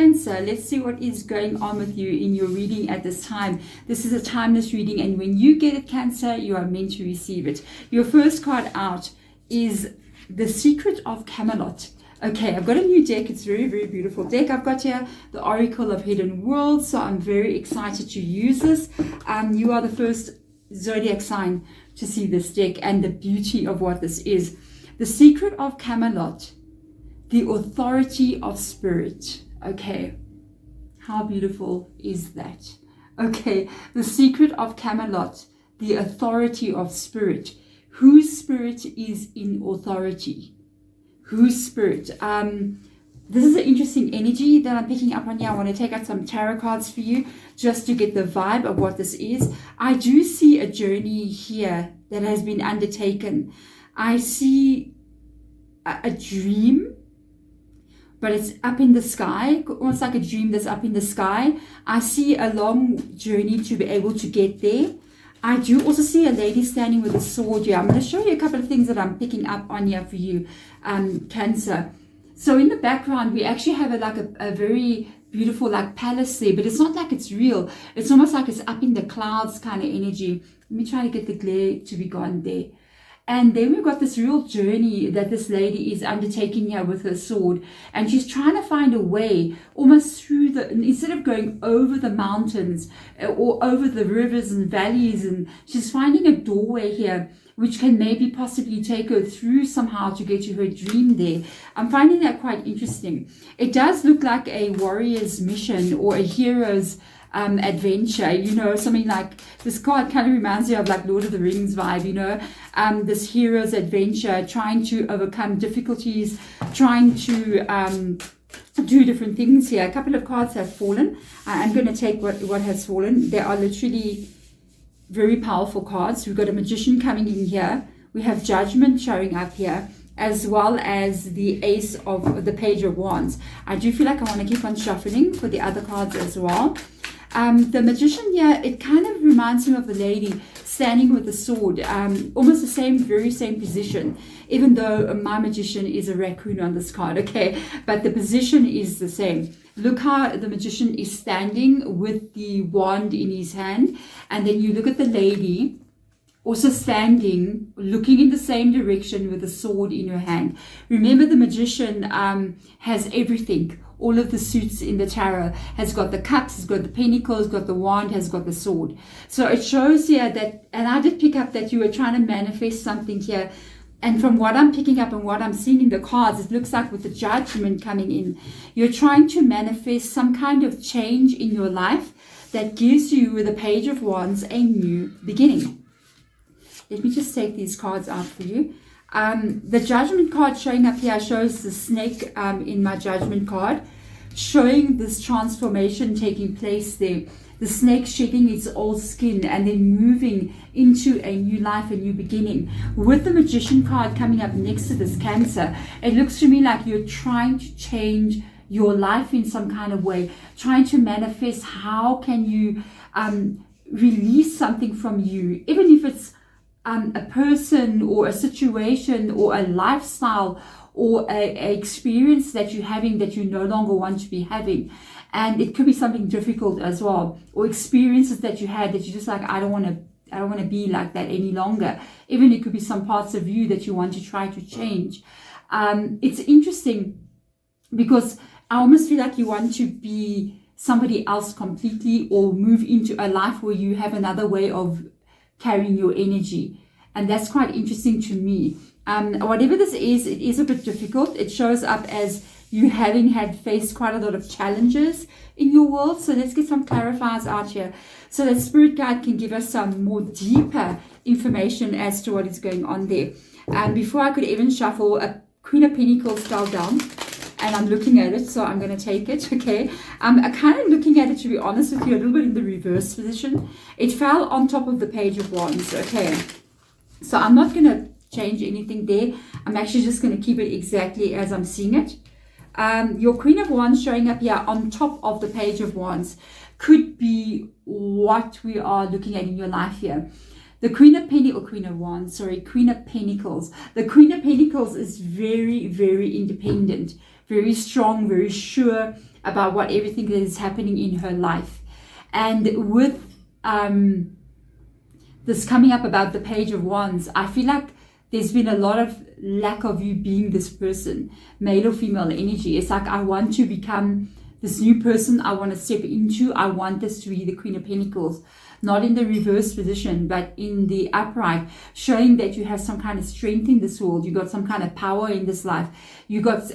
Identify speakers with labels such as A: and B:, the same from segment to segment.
A: Cancer, let's see what is going on with you in your reading at this time. This is a timeless reading, and when you get it, Cancer, you are meant to receive it. Your first card out is The Secret of Camelot. Okay, I've got a new deck. It's very, very beautiful deck I've got here, the Oracle of Hidden Worlds. So I'm very excited to use this. You are the first zodiac sign to see this deck and the beauty of what this is. The Secret of Camelot, the authority of spirit. Okay, how beautiful is that? Okay, the Secret of Camelot, the authority of spirit. Whose spirit is in authority? Whose spirit? This is an interesting energy that I'm picking up on here. I want to take out some tarot cards for you just to get the vibe of what this is. I do see a journey here that has been undertaken. I see a dream, but it's up in the sky, almost like a dream that's up in the sky. I see a long journey to be able to get there. I do also see a lady standing with a sword here. I'm going to show you a couple of things that I'm picking up on here for you, Cancer. So in the background, we actually have a very beautiful like palace there, but it's not like it's real. It's almost like it's up in the clouds kind of energy. Let me try to get the glare to be gone there. And then we've got this real journey that this lady is undertaking here with her sword. And she's trying to find a way almost through instead of going over the mountains or over the rivers and valleys, and she's finding a doorway here which can maybe possibly take her through somehow to get to her dream there. I'm finding that quite interesting. It does look like a warrior's mission or a hero's adventure, you know, something like this card kind of reminds me of like Lord of the Rings vibe, you know, this hero's adventure, trying to overcome difficulties, trying to do different things here. A couple of cards have fallen. I'm going to take what has fallen. They are literally very powerful cards. We've got a Magician coming in here. We have Judgment showing up here, as well as the Ace of the Page of Wands. I do feel like I want to keep on shuffling for the other cards as well. The Magician here, it kind of reminds me of the lady standing with the sword, almost the very same position, even though my Magician is a raccoon on this card, okay, but the position is the same. Look how the Magician is standing with the wand in his hand, and then you look at the lady also standing, looking in the same direction with the sword in her hand. Remember, the Magician has everything. All of the suits in the tarot, has got the cups, has got the pentacles, got the wand, has got the sword. So it shows here that, and I did pick up that you were trying to manifest something here. And from what I'm picking up and what I'm seeing in the cards, it looks like with the Judgment coming in, you're trying to manifest some kind of change in your life that gives you, with the Page of Wands, a new beginning. Let me just take these cards out for you. The Judgment card showing up here shows the snake in my Judgment card, showing this transformation taking place there. The snake shedding its old skin and then moving into a new life, a new beginning. With the Magician card coming up next to this, Cancer, it looks to me like you're trying to change your life in some kind of way, trying to manifest how can you release something from you, even if it's a person or a situation or a lifestyle or a experience that you're having that you no longer want to be having. And it could be something difficult as well, or experiences that you had that you're just like, I don't want to be like that any longer. Even it could be some parts of you that you want to try to change. It's interesting because I almost feel like you want to be somebody else completely, or move into a life where you have another way of carrying your energy. And that's quite interesting to me. Whatever this is, it is a bit difficult. It shows up as you having faced quite a lot of challenges in your world. So let's get some clarifiers out here so that Spirit Guide can give us some more deeper information as to what is going on there. Before I could even shuffle, a Queen of Pentacles fell down, and I'm looking at it, so I'm going to take it, okay? I'm kind of looking at it, to be honest with you, a little bit in the reverse position. It fell on top of the Page of Wands, okay? So I'm not going to change anything there. I'm actually just going to keep it exactly as I'm seeing it. Your Queen of Wands showing up here on top of the Page of Wands could be what we are looking at in your life here. The Queen of Pentacles, Queen of Wands, sorry, Queen of Pentacles. The Queen of Pentacles is very, very independent, very strong, very sure about what everything that is happening in her life. And with this coming up about the Page of Wands, I feel like there's been a lot of lack of you being this person, male or female energy. It's like, I want to become this new person I want to step into. I want this to be the Queen of Pentacles, not in the reverse position, but in the upright, showing that you have some kind of strength in this world. You got some kind of power in this life. You got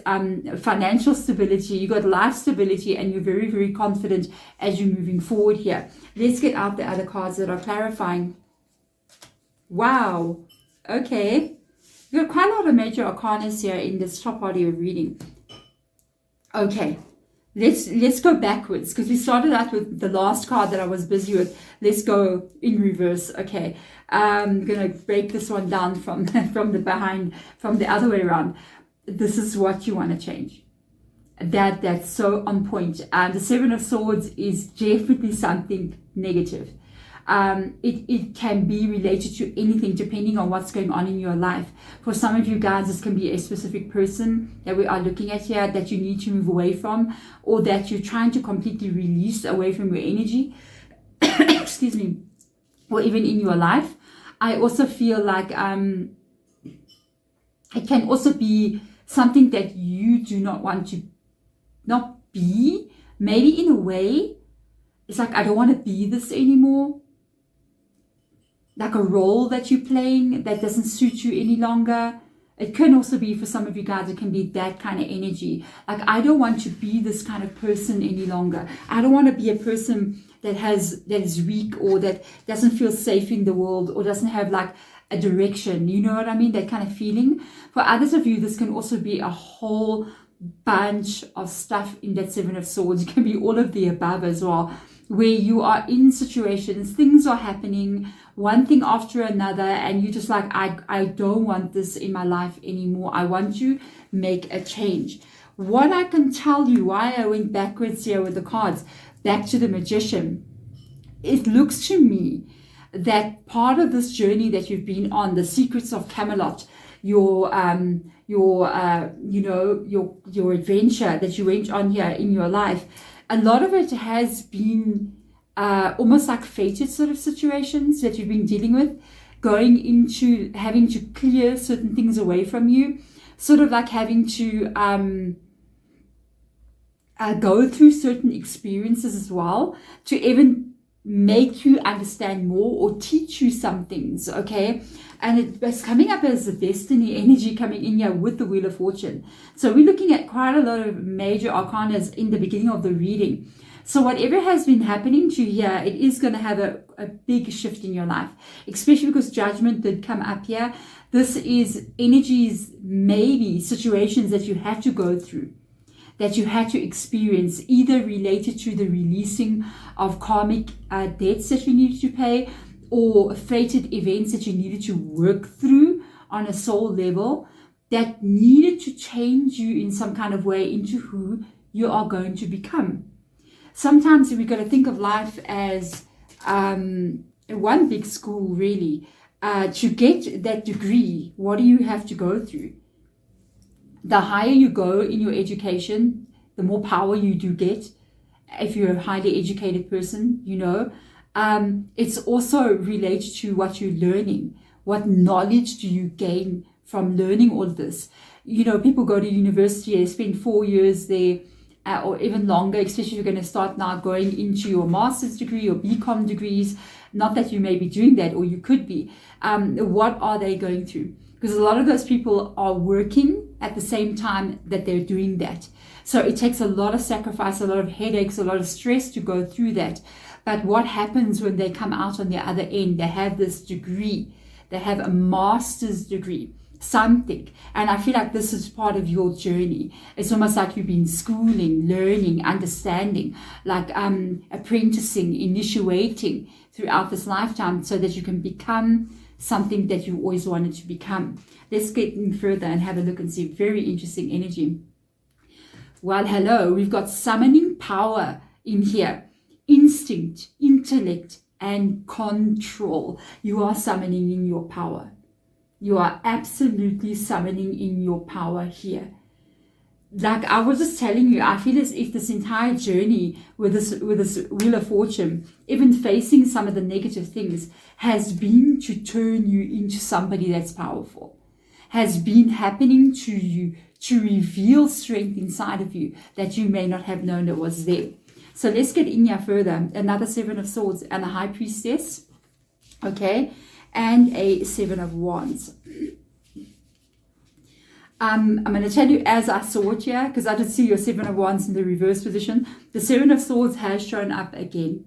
A: financial stability. You got life stability, and you're very, very confident as you're moving forward here. Let's get out the other cards that are clarifying. Wow. Okay. You've got quite a lot of major arcanas here in this top part of your reading. Okay. Let's go backwards, because we started out with the last card that I was busy with. Let's go in reverse. Okay, I'm gonna break this one down from the other way around. This is what you want to change. That's so on point. The Seven of Swords is definitely something negative. It can be related to anything depending on what's going on in your life. For some of you guys, this can be a specific person that we are looking at here that you need to move away from, or that you're trying to completely release away from your energy. Excuse me. Or even in your life. I also feel like it can also be something that you do not want to not be. Maybe in a way, it's like, I don't want to be this anymore. Like a role that you're playing that doesn't suit you any longer. It can also be, for some of you guys, it can be that kind of energy. Like, I don't want to be this kind of person any longer. I don't want to be a person that is weak, or that doesn't feel safe in the world, or doesn't have like a direction. You know what I mean? That kind of feeling. For others of you, this can also be a whole bunch of stuff in that Seven of Swords. It can be all of the above as well, where you are in situations, things are happening, one thing after another, and you're just like, I don't want this in my life anymore. I want to make a change. What I can tell you, why I went backwards here with the cards, back to the Magician, it looks to me that part of this journey that you've been on, the secrets of Camelot, your adventure that you went on here in your life, a lot of it has been almost like fated sort of situations that you've been dealing with, going into having to clear certain things away from you, sort of like having to go through certain experiences as well, to even make you understand more or teach you some things, okay? And it was coming up as a destiny energy coming in here with the Wheel of Fortune. So we're looking at quite a lot of major arcanas in the beginning of the reading. So whatever has been happening to you here, it is going to have a big shift in your life, especially because Judgment did come up here. This is energies, maybe situations that you had to go through, that you had to experience, either related to the releasing of karmic debts that you needed to pay, or fated events that you needed to work through on a soul level, that needed to change you in some kind of way into who you are going to become. Sometimes we've got to think of life as one big school, really. To get that degree, what do you have to go through? The higher you go in your education, the more power you do get. If you're a highly educated person, you know. It's also related to what you're learning. What knowledge do you gain from learning all this? You know, people go to university, they spend 4 years there, or even longer, especially if you're going to start now going into your master's degree or BCom degrees. Not that you may be doing that, or you could be. What are they going through? Because a lot of those people are working at the same time that they're doing that. So it takes a lot of sacrifice, a lot of headaches, a lot of stress to go through that. But what happens when they come out on the other end? They have this degree. They have a master's degree, something. And I feel like this is part of your journey. It's almost like you've been schooling, learning, understanding, like apprenticing, initiating throughout this lifetime, so that you can become something that you always wanted to become. Let's get in further and have a look and see. Very interesting energy. Well, hello, we've got summoning power in here. Instinct, intellect, and control. You are summoning in your power. You are absolutely summoning in your power here. like I was just telling you, I feel as if this entire journey with this Wheel of Fortune, even facing some of the negative things, has been to turn you into somebody that's powerful, has been happening to you to reveal strength inside of you that you may not have known it was there. So let's get in here further. Another Seven of Swords and a High Priestess, okay, and a Seven of Wands. I'm going to tell you as I saw it here, because I did see your Seven of Wands in the reverse position. The Seven of Swords has shown up again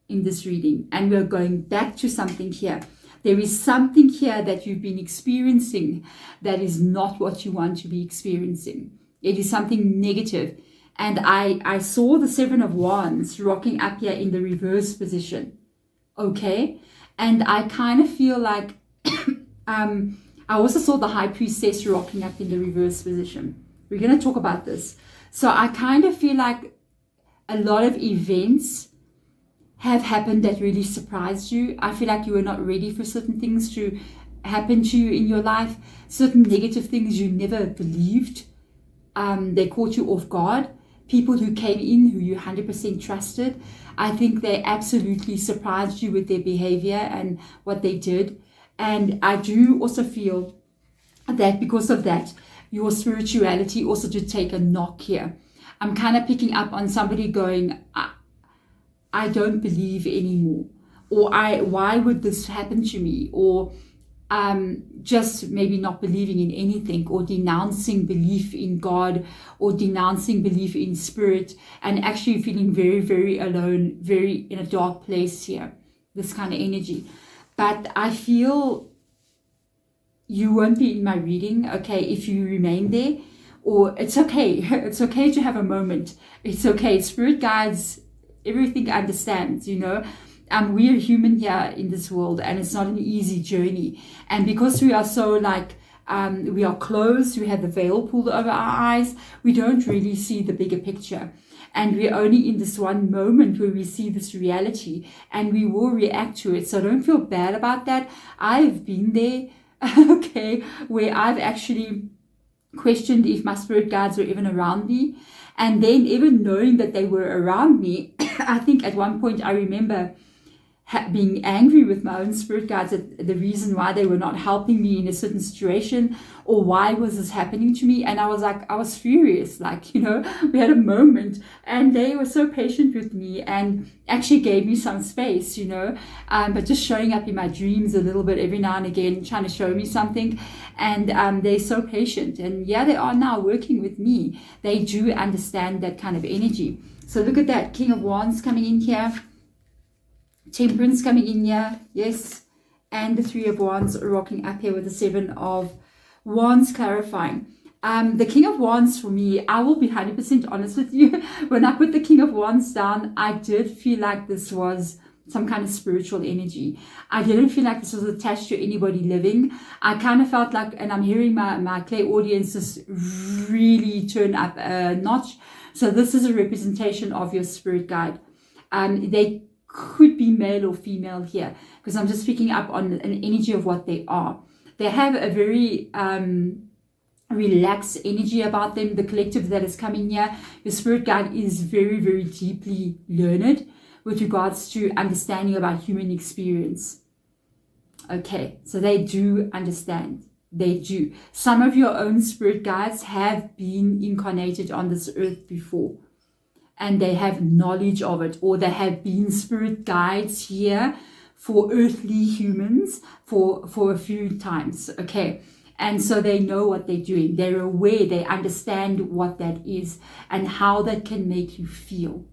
A: in this reading, and we're going back to something here. There is something here that you've been experiencing that is not what you want to be experiencing. It is something negative. And I saw the Seven of Wands rocking up here in the reverse position. Okay? And I kind of feel like I also saw the High Priestess rocking up in the reverse position. We're going to talk about this. So I kind of feel like a lot of events have happened that really surprised you. I feel like you were not ready for certain things to happen to you in your life. Certain negative things you never believed. They caught you off guard. People who came in who you 100% trusted, I think they absolutely surprised you with their behavior and what they did. And I do also feel that because of that, your spirituality also did take a knock here. I'm kind of picking up on somebody going, I don't believe anymore. Or why would this happen to me? Or just maybe not believing in anything, or denouncing belief in God, or denouncing belief in spirit, and actually feeling very, very alone, very in a dark place here. This kind of energy. But I feel you won't be in my reading, okay, if you remain there. Or it's okay. It's okay to have a moment. It's okay. Spirit guides, everything understands, you know. We are human here in this world, and it's not an easy journey. And because we are so like, we are closed, we have the veil pulled over our eyes, we don't really see the bigger picture. And we're only in this one moment where we see this reality, and we will react to it. So don't feel bad about that. I've been there, okay, where I've actually questioned if my spirit guides were even around me. And then even knowing that they were around me, I think at one point I remember being angry with my own spirit guides at the reason why they were not helping me in a certain situation, or why was this happening to me. And I was like, I was furious, like, you know, we had a moment, and they were so patient with me and actually gave me some space, you know, but just showing up in my dreams a little bit every now and again, trying to show me something. And they're so patient, and yeah, they are now working with me. They do understand that kind of energy. So look at that, King of Wands coming in here, Temperance coming in here, yes, and the Three of Wands rocking up here with the Seven of Wands clarifying. The King of Wands for me, I will be 100% honest with you. When I put the King of Wands down, I did feel like this was some kind of spiritual energy. I didn't feel like this was attached to anybody living. I kind of felt like, and I'm hearing my clairaudience just really turn up a notch. So this is a representation of your spirit guide. They could be male or female here, because I'm just picking up on an energy of what they are. They have a very relaxed energy about them. The collective that is coming here, your spirit guide is very, very deeply learned with regards to understanding about human experience. Okay, so they do understand. They do. Some of your own spirit guides have been incarnated on this earth before, and they have knowledge of it, or they have been spirit guides here for earthly humans for a few times, okay? And so they know what they're doing. They're aware, they understand what that is and how that can make you feel,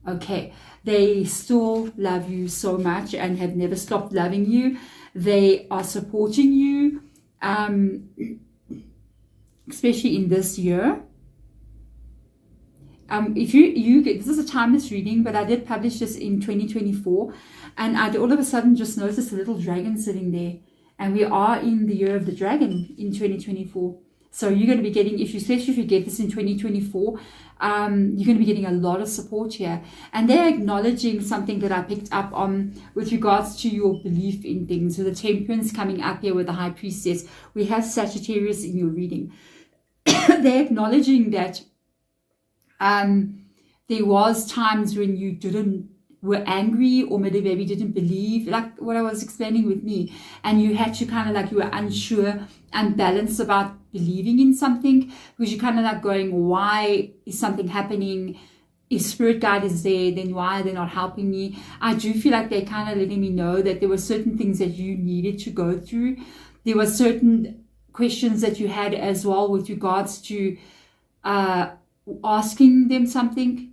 A: okay? They still love you so much and have never stopped loving you. They are supporting you, especially in this year. If you get, this is a timeless reading, but I did publish this in 2024, and I all of a sudden just noticed a little dragon sitting there, and we are in the year of the dragon in 2024. So you're going to be getting, especially if you get this in 2024, you're going to be getting a lot of support here, and they're acknowledging something that I picked up on with regards to your belief in things. So the Temperance coming up here with the High Priestess, we have Sagittarius in your reading. they're acknowledging that there was times when you were angry, or maybe didn't believe, like what I was explaining with me, and you had to kind of like, you were unsure, unbalanced about believing in something, because you're kind of like going, why is something happening? If spirit guide is there, then why are they not helping me? I do feel like they're kind of letting me know that there were certain things that you needed to go through. There were certain questions that you had as well with regards to asking them something.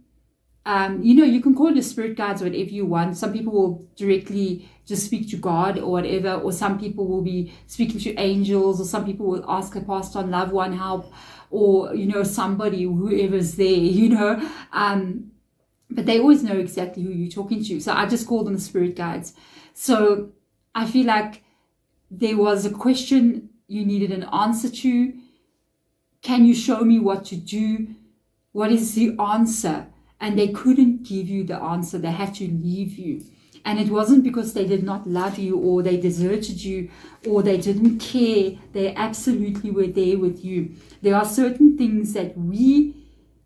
A: You can call it spirit guides whatever you want. Some people will directly just speak to God or whatever, or some people will be speaking to angels, or some people will ask a passed on loved one help, or somebody, whoever's there, but they always know exactly who you're talking to. So I just call them spirit guides. So I feel like there was a question you needed an answer to. Can you show me what to do? What is the answer? And they couldn't give you the answer. They had to leave you. And it wasn't because they did not love you, or they deserted you, or they didn't care. They absolutely were there with you. There are certain things that we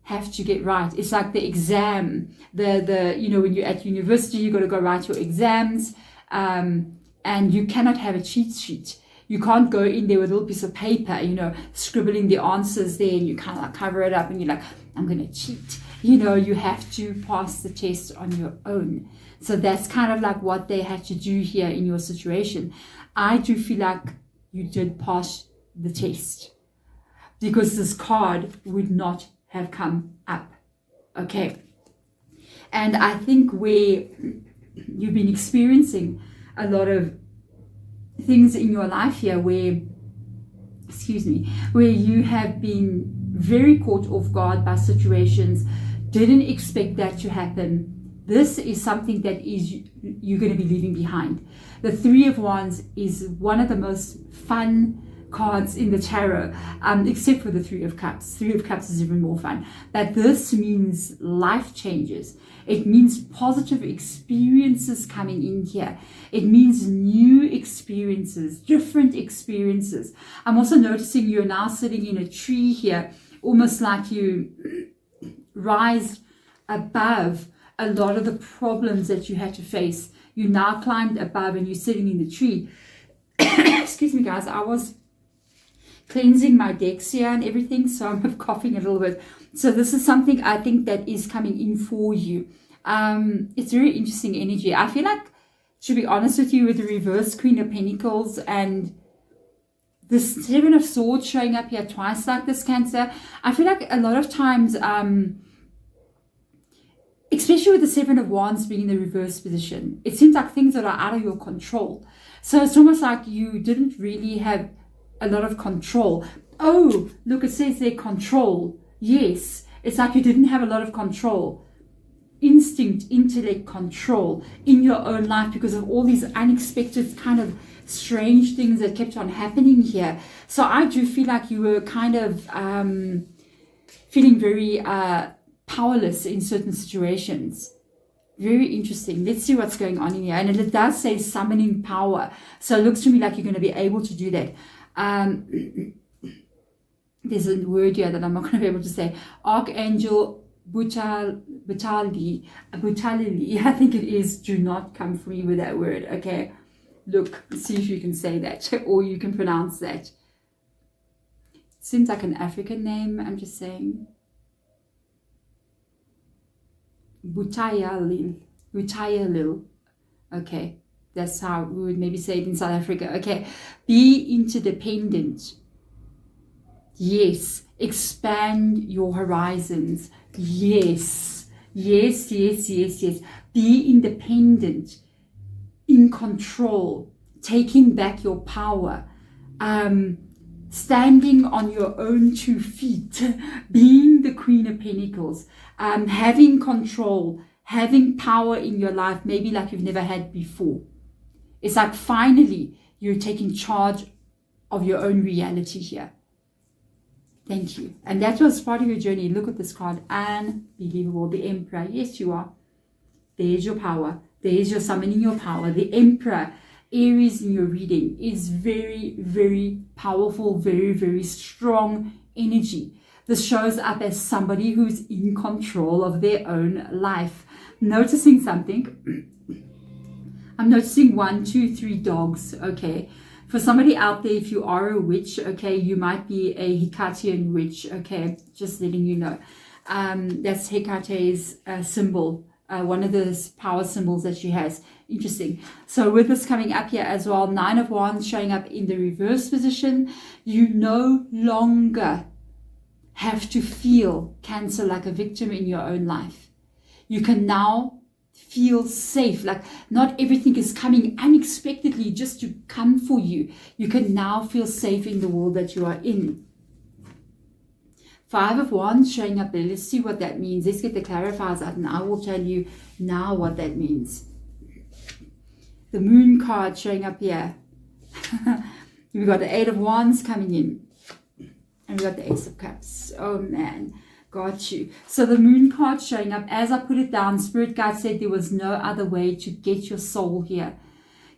A: have to get right. It's like the exam. When you're at university, you got to go write your exams, and you cannot have a cheat sheet. You can't go in there with a little piece of paper, scribbling the answers there, and you kind of like cover it up, and you're like, I'm going to cheat. You have to pass the test on your own. So that's kind of like what they had to do here in your situation. I do feel like you did pass the test, because this card would not have come up. Okay. And I think where you've been experiencing a lot of things in your life here where you have been very caught off guard by situations, didn't expect that to happen. This is something that you're going to be leaving behind. The Three of Wands is one of the most fun cards in the tarot, except for the Three of Cups. Three of Cups is even more fun. But this means life changes. It means positive experiences coming in here. It means new experiences, different experiences. I'm also noticing you're now sitting in a tree here, almost like you rise above a lot of the problems that you had to face. You now climbed above and you're sitting in the tree. Excuse me, guys. I was cleansing my decks here and everything, so I'm coughing a little bit. So this is something I think that is coming in for you. It's very interesting energy. I feel like, to be honest with you, with the reverse Queen of Pentacles and this Seven of Swords showing up here twice like this, Cancer, I feel like a lot of times, especially with the Seven of Wands being in the reverse position, it seems like things that are out of your control. So it's almost like you didn't really have a lot of control. Oh, look, it says there control. Yes, it's like you didn't have a lot of control. Instinct, intellect, control in your own life because of all these unexpected kind of strange things that kept on happening here. So I do feel like you were kind of feeling very powerless in certain situations. Very interesting. Let's see what's going on in here. And it does say summoning power. So it looks to me like you're going to be able to do that. There's a word here that I'm not going to be able to say. Archangel Butalili, I think it is. Do not come for me with that word. Okay. Look, see if you can say that or you can pronounce that. Seems like an African name. I'm just saying. Butayalil. Okay. That's how we would maybe say it in South Africa. Okay. Be interdependent. Yes. Expand your horizons. Yes. Yes. Be independent. In control. Taking back your power. Standing on your own 2 feet. Being the Queen of Pentacles. Having control. Having power in your life. Maybe like you've never had before. It's like finally you're taking charge of your own reality here. Thank you. And that was part of your journey. Look at this card. Unbelievable. The Emperor. Yes, you are. There's your power. There's your summoning your power. The Emperor, Aries in your reading, is very, very powerful, very, very strong energy. This shows up as somebody who's in control of their own life. Noticing something. I'm noticing 1, 2, 3 dogs, okay? For somebody out there, if you are a witch, okay, you might be a Hecatian witch, okay? Just letting you know. That's Hecate's symbol, one of the power symbols that she has. Interesting. So with this coming up here as well, 9 of Wands showing up in the reverse position, you no longer have to feel Cancer like a victim in your own life. You can now feel safe. Like not everything is coming unexpectedly just to come for you. You can now feel safe in the world that you are in. 5 of Wands showing up there. Let's see what that means. Let's get the clarifiers out and I will tell you now what that means. The Moon card showing up here. We've got the 8 of Wands coming in. And we've got the Ace of Cups. Oh man, got you. So the Moon card showing up. As I put it down, Spirit Guide said there was no other way to get your soul here.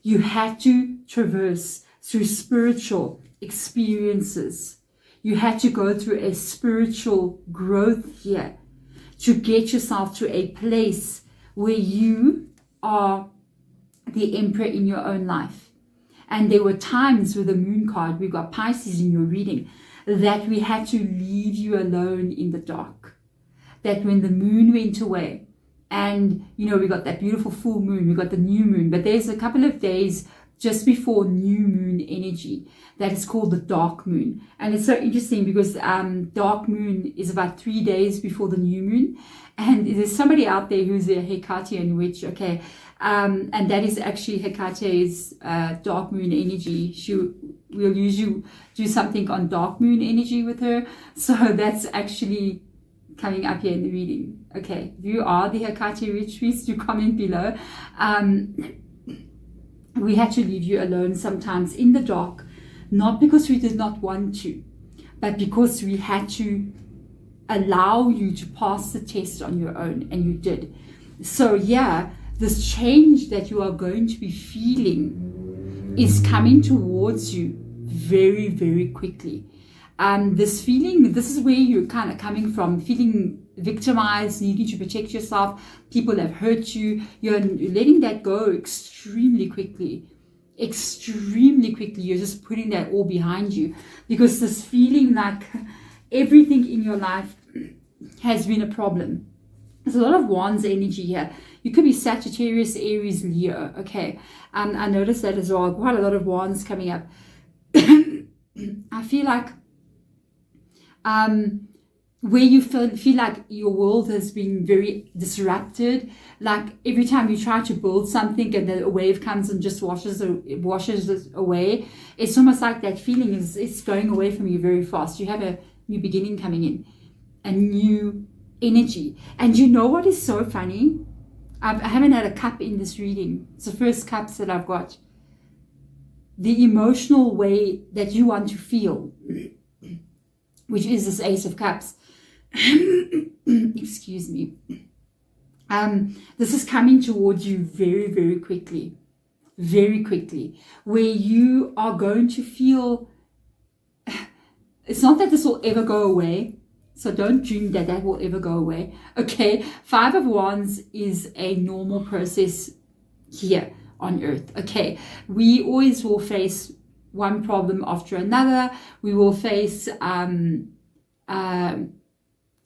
A: You had to traverse through spiritual experiences. You had to go through a spiritual growth here to get yourself to a place where you are the emperor in your own life. And there were times with the Moon card, we got Pisces in your reading, that we had to leave you alone in the dark. That when the moon went away, and you know, we got that beautiful full moon, we got the new moon, but there's a couple of days just before new moon energy that is called the dark moon. And it's so interesting because dark moon is about 3 days before the new moon. And there's somebody out there who's a Hecatian witch, okay, and that is actually Hecate's dark moon energy. We'll usually do something on dark moon energy with her. So that's actually coming up here in the reading. Okay, if you are the Hecate witch, please do comment below. We had to leave you alone sometimes in the dark, not because we did not want to, but because we had to allow you to pass the test on your own, and you did. So yeah, this change that you are going to be feeling is coming towards you very, very quickly. This feeling, this is where you're kind of coming from, feeling victimized, needing to protect yourself. People have hurt you. You're letting that go extremely quickly. Extremely quickly. You're just putting that all behind you, because this feeling like everything in your life has been a problem. There's a lot of Wands energy here. You could be Sagittarius, Aries, Leo. Okay, I noticed that as well. Quite a lot of Wands coming up. I feel like where you feel like your world has been very disrupted. Like every time you try to build something and then a wave comes and just washes it away. It's almost like that feeling it's going away from you very fast. You have a new beginning coming in, a new energy. And you know what is so funny? I haven't had a cup in this reading. It's the first cups that I've got. The emotional way that you want to feel, which is this Ace of Cups. Excuse me. This is coming towards you very, very quickly. Very quickly. Where you are going to feel... It's not that this will ever go away. So don't dream that that will ever go away. Okay. 5 of Wands is a normal process here on earth. Okay. We always will face one problem after another. We will face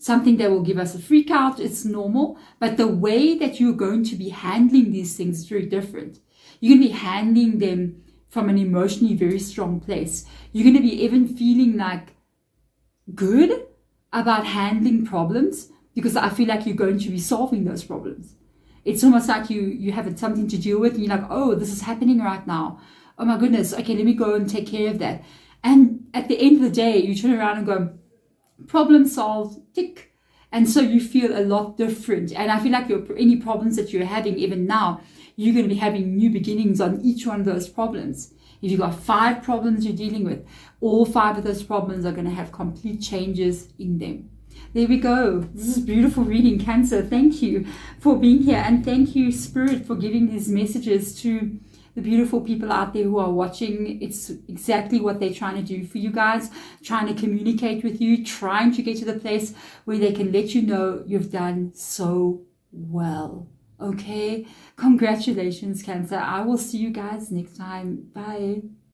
A: something that will give us a freak out. It's normal. But the way that you're going to be handling these things is very different. You're going to be handling them from an emotionally very strong place. You're going to be even feeling like good about handling problems, because I feel like you're going to be solving those problems. It's almost like you have something to deal with and you're like, oh, this is happening right now. Oh my goodness. Okay, let me go and take care of that. And at the end of the day, you turn around and go, problem solved, tick. And so you feel a lot different. And I feel like any problems that you're having even now, you're going to be having new beginnings on each one of those problems. If you've got 5 problems you're dealing with, all 5 of those problems are going to have complete changes in them. There we go. This is beautiful reading, Cancer. Thank you for being here. And thank you, Spirit, for giving these messages to the beautiful people out there who are watching. It's exactly what they're trying to do for you guys, trying to communicate with you, trying to get to the place where they can let you know you've done so well. Okay, congratulations, Cancer. I will see you guys next time. Bye.